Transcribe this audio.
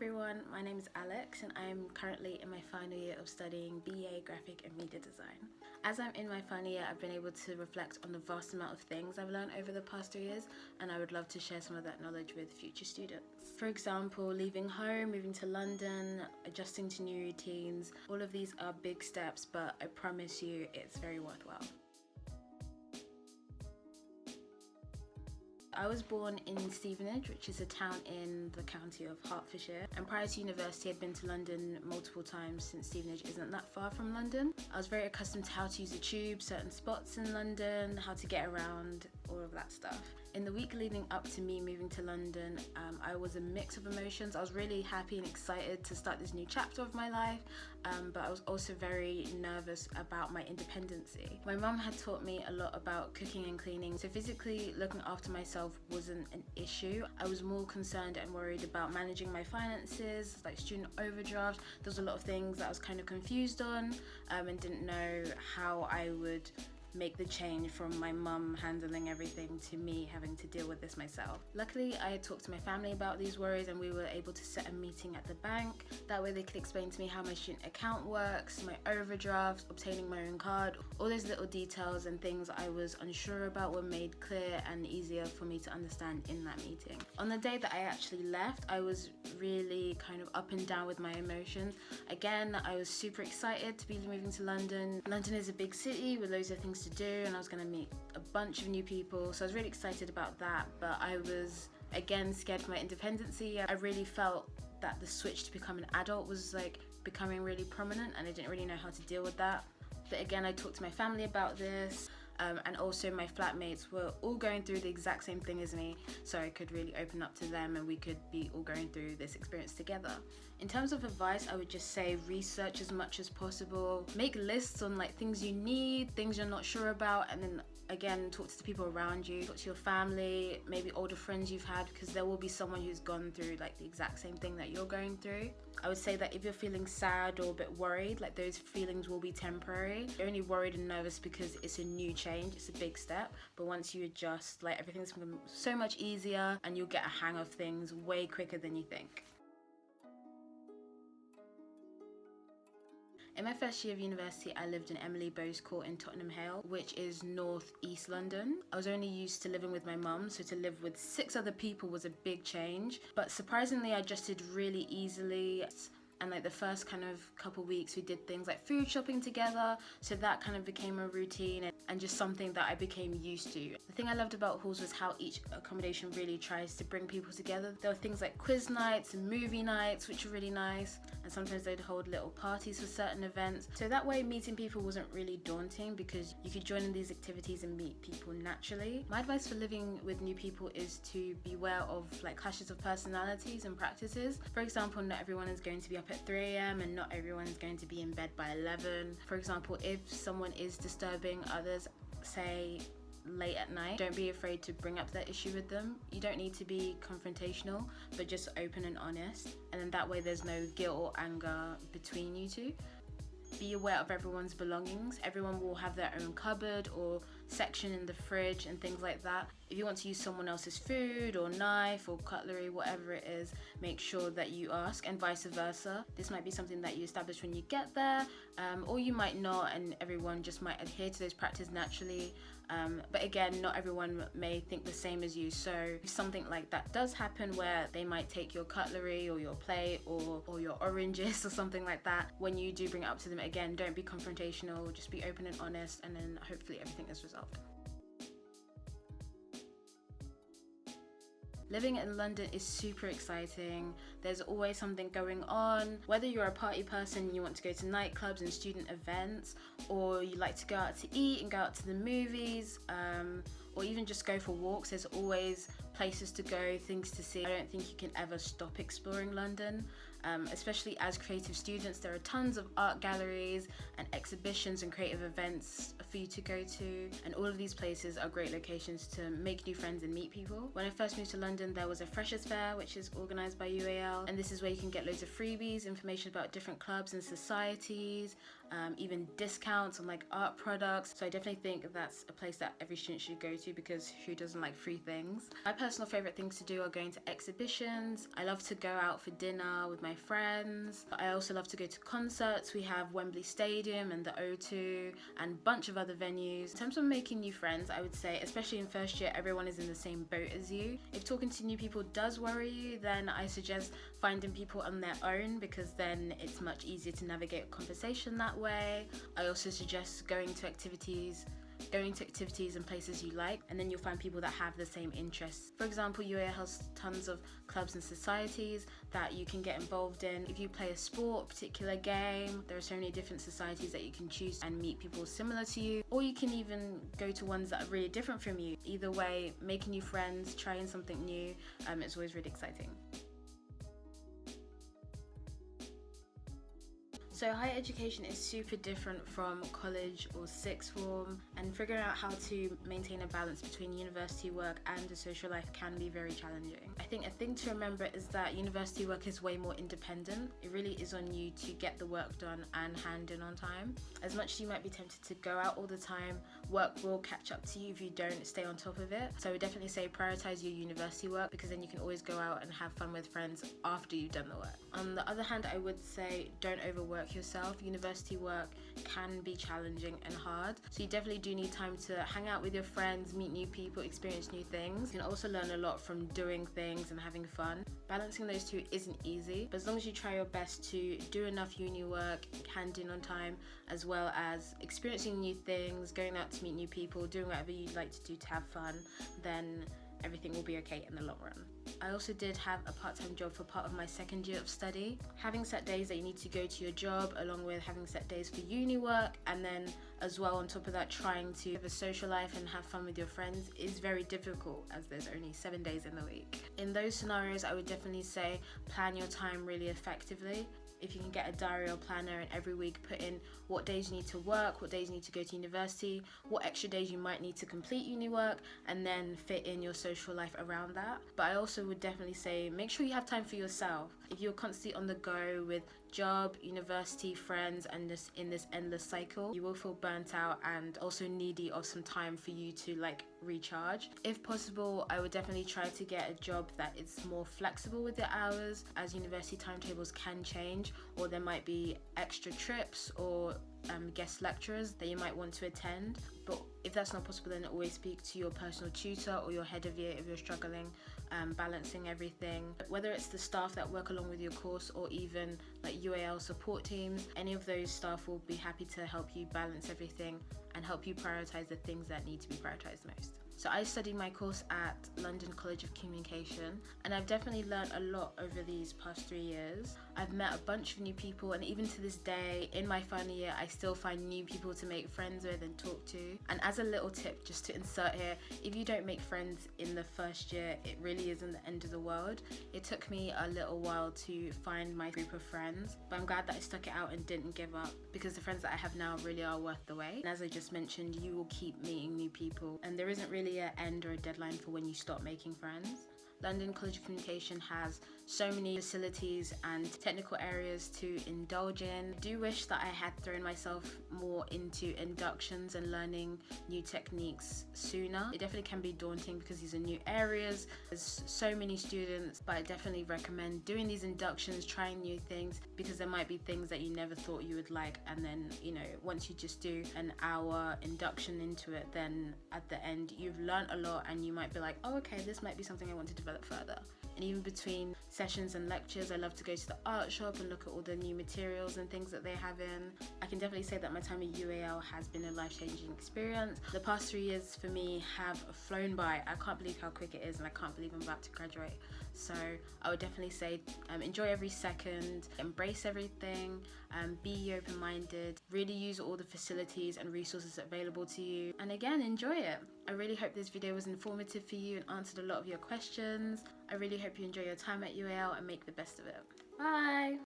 everyone, my name is Alex and I'm currently in my final year of studying BA Graphic and Media Design. As I'm in my final year, I've been able to reflect on the vast amount of things I've learned over the past 3 years, and I would love to share some of that knowledge with future students. For example, leaving home, moving to London, adjusting to new routines, all of these are big steps, but I promise you it's very worthwhile. I was born in Stevenage, which is a town in the county of Hertfordshire, and prior to university I'd been to London multiple times since Stevenage isn't that far from London. I was very accustomed to how to use the tube, certain spots in London, how to get around, all of that stuff. In the week leading up to me moving to London, I was a mix of emotions. I was really happy and excited to start this new chapter of my life, but I was also very nervous about my independency. My mum had taught me a lot about cooking and cleaning, so physically looking after myself wasn't an issue. I was more concerned and worried about managing my finances, like student overdraft. There was a lot of things that I was kind of confused on and didn't know how I would make the change from my mum handling everything to me having to deal with this myself. Luckily, I had talked to my family about these worries and we were able to set a meeting at the bank. That way they could explain to me how my student account works, my overdraft, obtaining my own card. All those little details and things I was unsure about were made clear and easier for me to understand in that meeting. On the day that I actually left, I was really kind of up and down with my emotions. Again, I was super excited to be moving to London. London is a big city with loads of things to do, and I was going to meet a bunch of new people, so I was really excited about that, but I was again scared for my independency. I really felt that the switch to become an adult was like becoming really prominent and I didn't really know how to deal with that. But again, I talked to my family about this, and also my flatmates were all going through the exact same thing as me, so I could really open up to them and we could be all going through this experience together. In terms of advice, I would just say research as much as possible. Make lists on like things you need, things you're not sure about, and then again talk to the people around you, talk to your family, maybe older friends you've had, because there will be someone who's gone through like the exact same thing that you're going through. I would say that if you're feeling sad or a bit worried, like those feelings will be temporary. You're only worried and nervous because it's a new change, it's a big step, but once you adjust, like everything's become so much easier and you'll get a hang of things way quicker than you think. In my first year of university, I lived in Emily Bowes Court in Tottenham Hale, which is north east London. I was only used to living with my mum, so to live with 6 other people was a big change, but surprisingly I adjusted really easily. And like the first kind of couple weeks we did things like food shopping together, so that kind of became a routine and just something that I became used to. The thing I loved about halls was how each accommodation really tries to bring people together. There were things like quiz nights and movie nights, which were really nice, and sometimes they'd hold little parties for certain events. So that way meeting people wasn't really daunting because you could join in these activities and meet people naturally. My advice for living with new people is to beware of like clashes of personalities and practices. For example, not everyone is going to be up at 3 a.m. and not everyone is going to be in bed by 11. For example, if someone is disturbing others, say late at night, don't be afraid to bring up that issue with them. You don't need to be confrontational, but just open and honest, and then that way there's no guilt or anger between you two. Be aware of everyone's belongings. Everyone will have their own cupboard or section in the fridge and things like that. If you want to use someone else's food or knife or cutlery, whatever it is, make sure that you ask, and vice versa. This might be something that you establish when you get there, or you might not, and everyone just might adhere to those practices naturally. But again, not everyone may think the same as you, so if something like that does happen where they might take your cutlery or your plate or your oranges or something like that, when you do bring it up to them, again, don't be confrontational, just be open and honest, and then hopefully everything is resolved. Living in London is super exciting. There's always something going on. Whether you're a party person and you want to go to nightclubs and student events, or you like to go out to eat and go out to the movies, or even just go for walks, there's always places to go, things to see. I don't think you can ever stop exploring London. Especially as creative students, there are tons of art galleries and exhibitions and creative events for you to go to, and all of these places are great locations to make new friends and meet people. When I first moved to London, there was a Freshers Fair, which is organised by UAL, and this is where you can get loads of freebies, information about different clubs and societies, even discounts on like art products. So I definitely think that's a place that every student should go to, because who doesn't like free things? I personal favourite things to do are going to exhibitions. I love to go out for dinner with my friends. I also love to go to concerts. We have Wembley Stadium and the O2 and a bunch of other venues. In terms of making new friends, I would say, especially in first year, everyone is in the same boat as you. If talking to new people does worry you, then I suggest finding people on their own, because then it's much easier to navigate a conversation that way. I also suggest going to activities and places you like, and then you'll find people that have the same interests. For example, UAL has tons of clubs and societies that you can get involved in. If you play a sport, particular game, there are so many different societies that you can choose and meet people similar to you, or you can even go to ones that are really different from you. Either way, making new friends, trying something new, it's always really exciting. So higher education is super different from college or sixth form, and figuring out how to maintain a balance between university work and the social life can be very challenging. I think a thing to remember is that university work is way more independent. It really is on you to get the work done and hand in on time. As much as you might be tempted to go out all the time, work will catch up to you if you don't stay on top of it. So I would definitely say prioritize your university work, because then you can always go out and have fun with friends after you've done the work. On the other hand, I would say don't overwork yourself. University work can be challenging and hard, so you definitely do need time to hang out with your friends, meet new people, experience new things. You can also learn a lot from doing things and having fun. Balancing those two isn't easy, but as long as you try your best to do enough uni work, hand in on time, as well as experiencing new things, going out to meet new people, doing whatever you'd like to do to have fun, then everything will be okay in the long run. I also did have a part-time job for part of my second year of study. Having set days that you need to go to your job, along with having set days for uni work, and then as well on top of that trying to have a social life and have fun with your friends, is very difficult, as there's only 7 days in the week. In those scenarios, I would definitely say plan your time really effectively. If you can get a diary or planner and every week put in what days you need to work, what days you need to go to university, what extra days you might need to complete uni work, and then fit in your social life around that. But I also would definitely say make sure you have time for yourself. If you're constantly on the go with job, university, friends, and just in this endless cycle, you will feel burnt out and also needy of some time for you to recharge. If possible, I would definitely try to get a job that is more flexible with your hours, as university timetables can change, or there might be extra trips or guest lecturers that you might want to attend. But if that's not possible, then always speak to your personal tutor or your head of year if you're struggling balancing everything. Whether it's the staff that work along with your course or even UAL support teams, any of those staff will be happy to help you balance everything and help you prioritize the things that need to be prioritized most. So I studied my course at London College of Communication, and I've definitely learned a lot over these past 3 years. I've met a bunch of new people, and even to this day, in my final year, I still find new people to make friends with and talk to. And as a little tip, just to insert here, if you don't make friends in the first year, it really isn't the end of the world. It took me a little while to find my group of friends, but I'm glad that I stuck it out and didn't give up, because the friends that I have now really are worth the wait. And as I just mentioned, you will keep meeting new people, and there isn't really an end or a deadline for when you stop making friends. London College of Communication has so many facilities and technical areas to indulge in. I do wish that I had thrown myself more into inductions and learning new techniques sooner. It definitely can be daunting because these are new areas, there's so many students, but I definitely recommend doing these inductions, trying new things, because there might be things that you never thought you would like, and then once you just do an hour induction into it, then at the end you've learned a lot and you might be like, oh okay, this might be something I want to develop further. And even between sessions and lectures, I love to go to the art shop and look at all the new materials and things that they have in. I can definitely say that my time at UAL has been a life-changing experience. The past 3 years for me have flown by. I can't believe how quick it is, and I can't believe I'm about to graduate. So I would definitely say enjoy every second, embrace everything, be open-minded, really use all the facilities and resources available to you, and again, enjoy it. I really hope this video was informative for you and answered a lot of your questions. I really hope you enjoy your time at UAL and make the best of it. Bye!